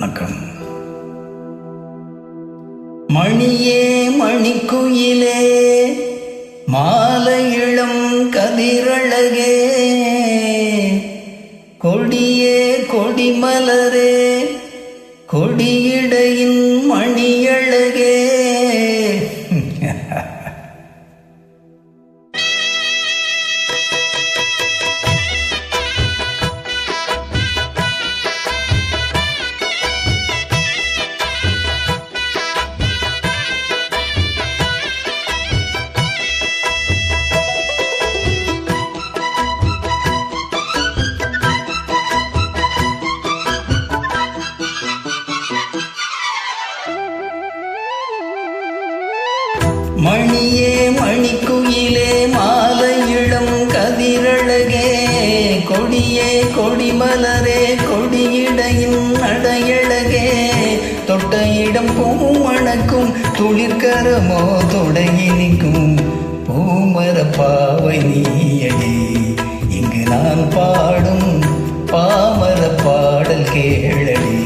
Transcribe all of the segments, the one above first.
வணக்கம். மணியே மணிக்குயிலே மாலை இளம் கதிரழகே, கொடியே கொடிமலரே கொடியிடையின் மணியழகே. மணியே மணிக்குயிலே மாலை இளம் கதிரழகே, கொடியே கொடிமலரே கொடியிடையின் நடையழகே, தொட்ட இடம் பூமணக்கும் துளிர்கரமோ தொடையினிக்கும் பூமர பாவை நீயடி. இங்கு நான் பாடும் பாமர பாடல் கேளடி.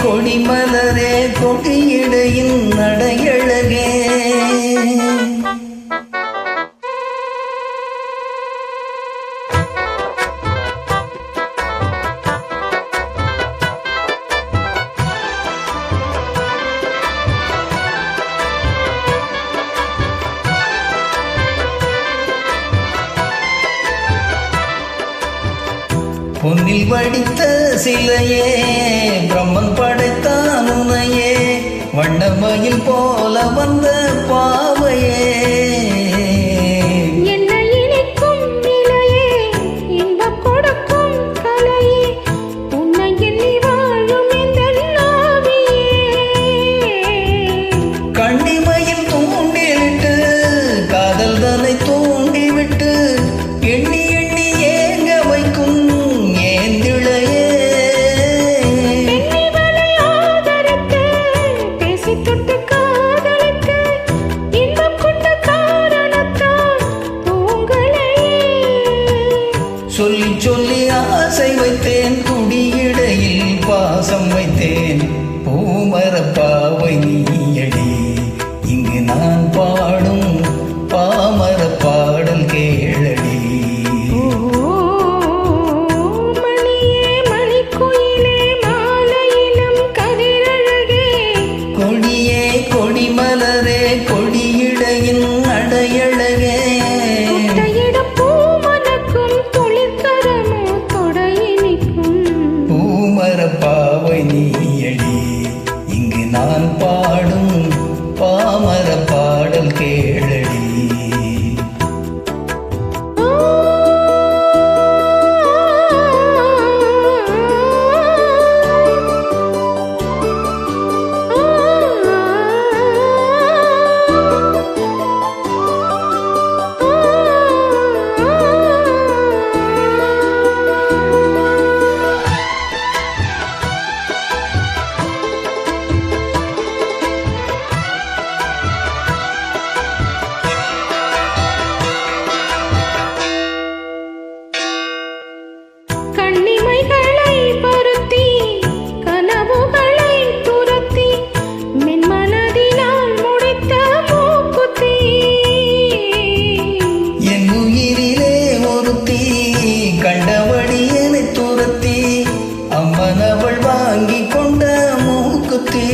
கொடிமலரே கொடியிடையின் நடையழகே. பொன்னில் வடித்த சிலையே பிரம்மன் படைத்தான் உனையே, வண்ணமயில் போல வந்த பாவையே. கண்ணிமையில் தூண்டிலிட்டு காதல் தன்னை தூண்டிவிட்டு எண்ணி எண்ணி ஏங்க வைக்கும் சொல்லி சொல்லி ஆசை வைத்தேன், குடியிடையில் பாசம் வைத்தேன். பூமர பாவை நீயடி, இங்கு நான் பாடும் பாமர பாடல் கேளடி. கொடியே கொடிமலரே கொடியிடையின் நடையழகே, பாவை நீயடி. இங்கு நான் பாடும் பாமர பாடல் கேளடி. கண்டபடியனை துரத்தி அம்மனவள் வாங்கி கொண்ட மூக்குத்தி.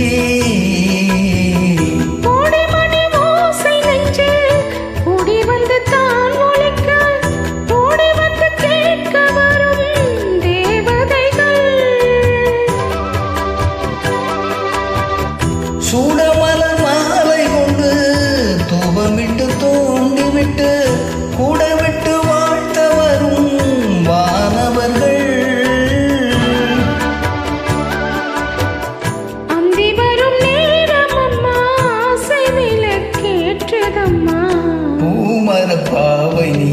சூடமலர் மாலை கொண்டு தூபமிட்டு தூண்டிவிட்டு கூட விட்டு வாழ்த்த வரும் வானவர்கள். அந்தி வரும் நேரம் அம்மா ஆசை விளக்கேற்றதம்மா. பூமர பாவை நீ